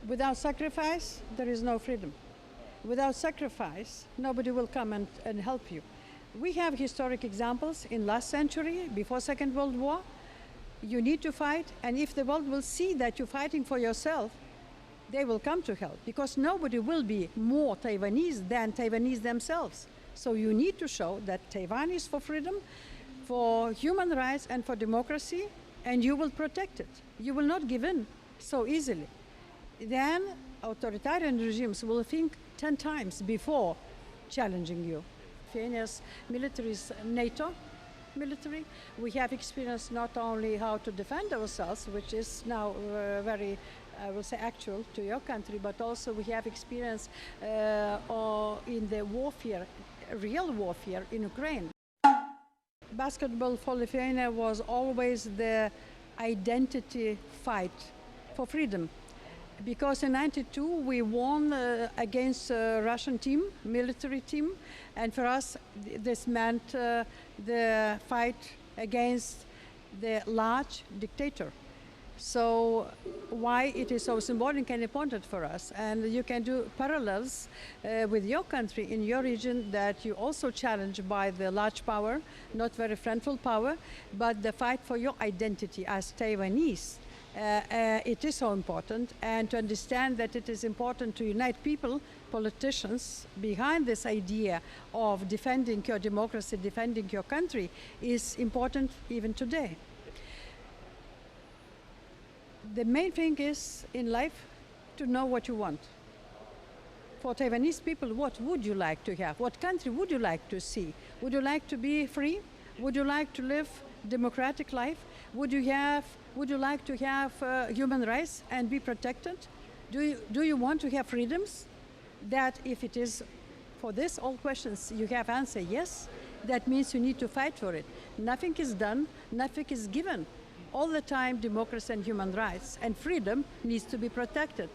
Without sacrifice, there is no freedom. Without sacrifice, nobody will come and help you. We have historic examples in last century, before Second World War. You need to fight, and if the world will see that you're fighting for yourself, they will come to help, because nobody will be more Taiwanese than Taiwanese themselves. So you need to show that Taiwan is for freedom, for human rights, and for democracy, and you will protect it. You will not give in so easily. Then authoritarian regimes will think 10 times before challenging you. Lithuania's military is NATO military. We have experienced not only how to defend ourselves, which is now very, I will say, actual to your country, but also we have experience in the warfare, real warfare in Ukraine. Basketball for Lithuania was always the identity fight for freedom. Because in '92 we won against a Russian team, military team, and for us this meant the fight against the large dictator. So why it is so symbolic and important for us, and you can do parallels with your country in your region, that you also challenged by the large power, not very friendly power, but the fight for your identity as Taiwanese. It is so important, and to understand that it is important to unite people, politicians, behind this idea of defending your democracy, defending your country, is important even today. The main thing is in life to know what you want. For Taiwanese people, what would you like to have? What country would you like to see? Would you like to be free? Would you like to live democratic life? Would you like to have human rights and be protected? Do you want to have freedoms? That if it is for this all questions you have answer yes, that means you need to fight for it. Nothing is done, nothing is given. All the time democracy and human rights and freedom needs to be protected.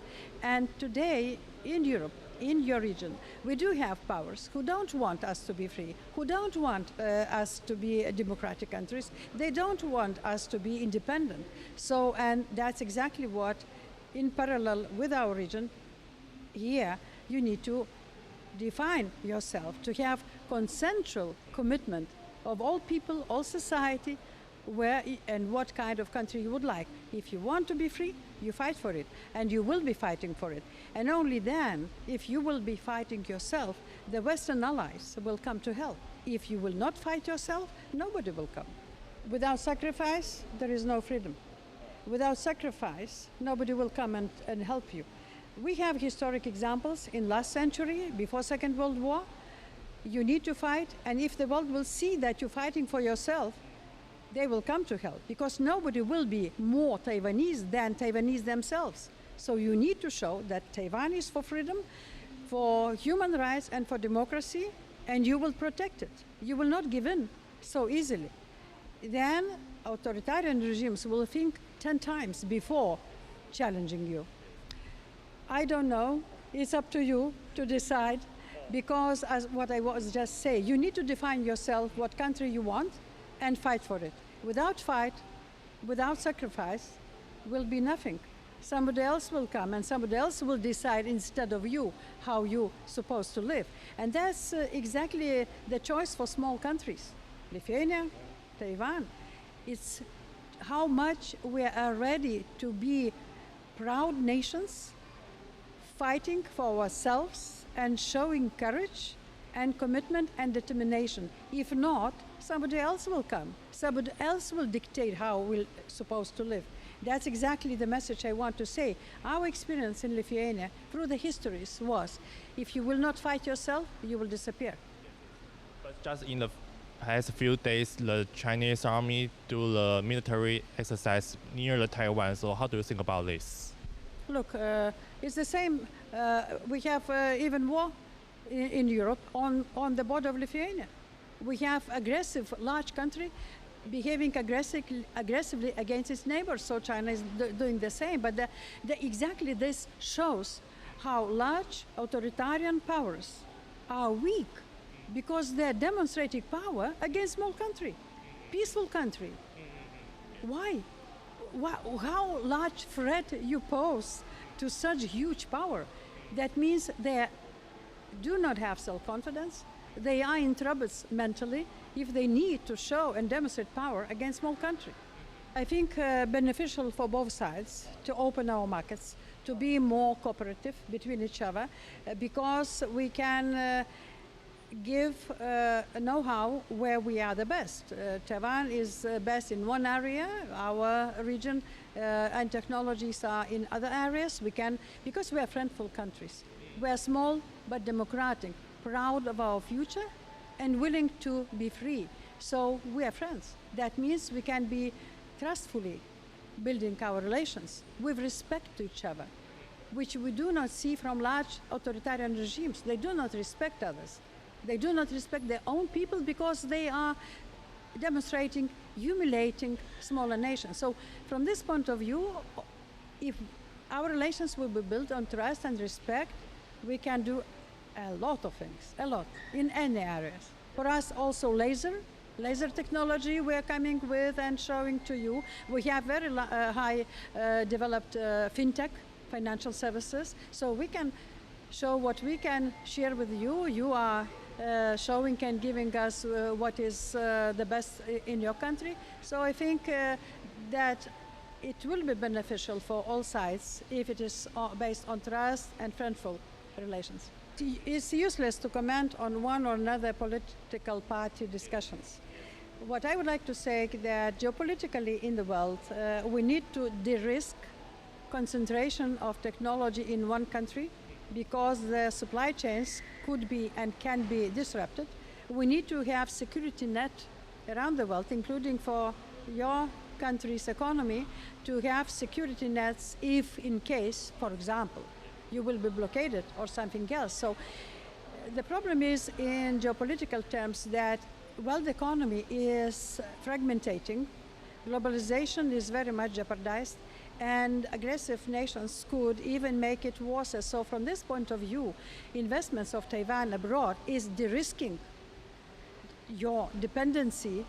And today in Europe, in your region, we do have powers who don't want us to be free, who don't want us to be democratic countries. They don't want us to be independent. So, and that's exactly what, in parallel with our region, here you need to define yourself, to have consensual commitment of all people, all society, where and what kind of country you would like. If you want to be free, you fight for it, and you will be fighting for it. And only then, if you will be fighting yourself, the Western allies will come to help. If you will not fight yourself, nobody will come. Without sacrifice, there is no freedom. Without sacrifice, nobody will come and help you. We have historic examples in last century, before Second World War. You need to fight, and if the world will see that you're fighting for yourself, they will come to help, because nobody will be more Taiwanese than Taiwanese themselves. So you need to show that Taiwan is for freedom, for human rights, and for democracy, and you will protect it. You will not give in so easily. Then authoritarian regimes will think 10 times before challenging you. I don't know. It's up to you to decide, because as what I was just saying, you need to define yourself what country you want and fight for it. Without fight, without sacrifice, will be nothing. Somebody else will come and somebody else will decide instead of you how you're supposed to live. And that's exactly the choice for small countries. Lithuania, Taiwan. It's how much we are ready to be proud nations, fighting for ourselves and showing courage and commitment and determination. If not, somebody else will come. Somebody else will dictate how we're supposed to live. That's exactly the message I want to say. Our experience in Lithuania through the histories was, if you will not fight yourself, you will disappear. But just in the past few days, the Chinese army do the military exercise near the Taiwan. So how do you think about this? Look, it's the same. We have even war in Europe on the border of Lithuania. We have aggressive, large country behaving aggressively against its neighbors, so China is doing the same. But exactly this shows how large authoritarian powers are weak, because they're demonstrating power against small country, peaceful country. Why? How large threat you pose to such huge power. That means they do not have self-confidence. They are in troubles mentally if they need to show and demonstrate power against small country. I think beneficial for both sides to open our markets, to be more cooperative between each other, because we can give know-how where we are the best. Taiwan is best in one area, our region, and technologies are in other areas. We can, because we are friendful countries. We are small but democratic, proud of our future and willing to be free. So we are friends. That means we can be trustfully building our relations with respect to each other, which we do not see from large authoritarian regimes. They do not respect others. They do not respect their own people because they are demonstrating, humiliating smaller nations. So from this point of view, if our relations will be built on trust and respect, we can do a lot of things, a lot, in any areas. For us also laser technology we're coming with and showing to you. We have very high developed fintech, financial services, so we can show what we can share with you. You are showing and giving us what is the best in your country. So I think that it will be beneficial for all sides if it is based on trust and friendful relations. It's useless to comment on one or another political party discussions. What I would like to say is that geopolitically in the world, we need to de-risk concentration of technology in one country because the supply chains could be and can be disrupted. We need to have security net around the world, including for your country's economy, to have security nets if in case, for example, you will be blockaded or something else. So the problem is in geopolitical terms that world economy is fragmentating, globalization is very much jeopardized, and aggressive nations could even make it worse. So from this point of view, investments of Taiwan abroad is de-risking your dependency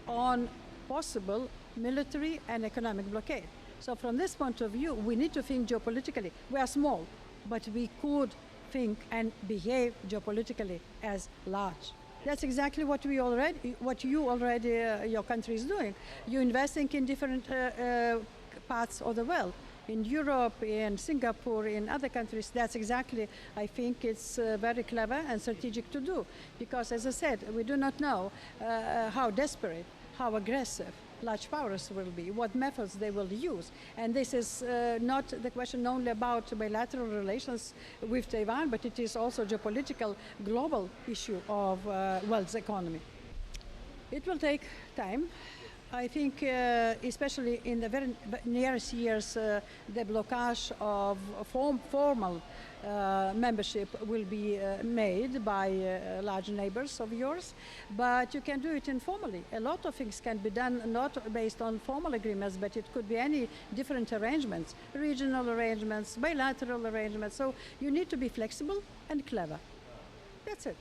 on possible military and economic blockade. So from this point of view, we need to think geopolitically. We are small, but we could think and behave geopolitically as large. That's exactly what you already, your country is doing. You're investing in different parts of the world. In Europe, in Singapore, in other countries, that's exactly, I think it's very clever and strategic to do. Because as I said, we do not know how desperate, how aggressive large powers will be, what methods they will use. And this is not the question only about bilateral relations with Taiwan, but it is also a geopolitical global issue of world's economy. It will take time. I think especially in the very nearest years, the blockage of formal membership will be made by large neighbors of yours, but you can do it informally. A lot of things can be done not based on formal agreements, but it could be any different arrangements, regional arrangements, bilateral arrangements. So you need to be flexible and clever. That's it.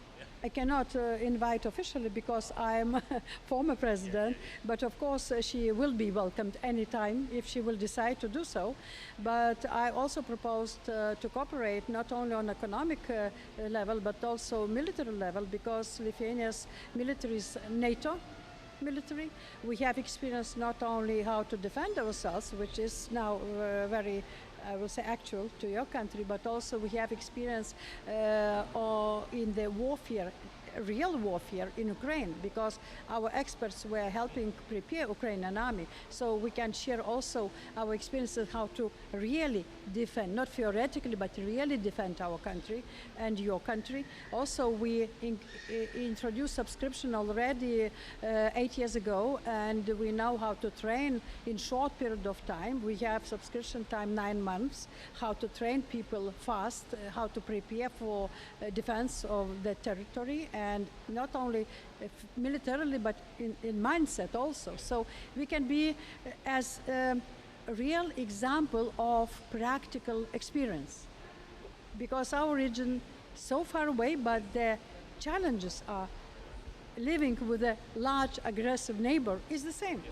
I cannot invite officially because I'm former president, but of course she will be welcomed anytime if she will decide to do so. But I also proposed to cooperate not only on economic level, but also military level, because Lithuania's military is NATO military. We have experience not only how to defend ourselves, which is now very, I will say, actual to your country, but also we have experience in the warfare, real warfare in Ukraine, because our experts were helping prepare Ukrainian army. So we can share also our experiences how to really defend, not theoretically, but really defend our country and your country. Also, we introduced subscription already 8 years ago, and we know how to train in short period of time. We have subscription time 9 months, how to train people fast, how to prepare for defense of the territory, and not only militarily, but in mindset also. So we can be as a real example of practical experience, because our region is so far away, but the challenges are living with a large aggressive neighbor is the same.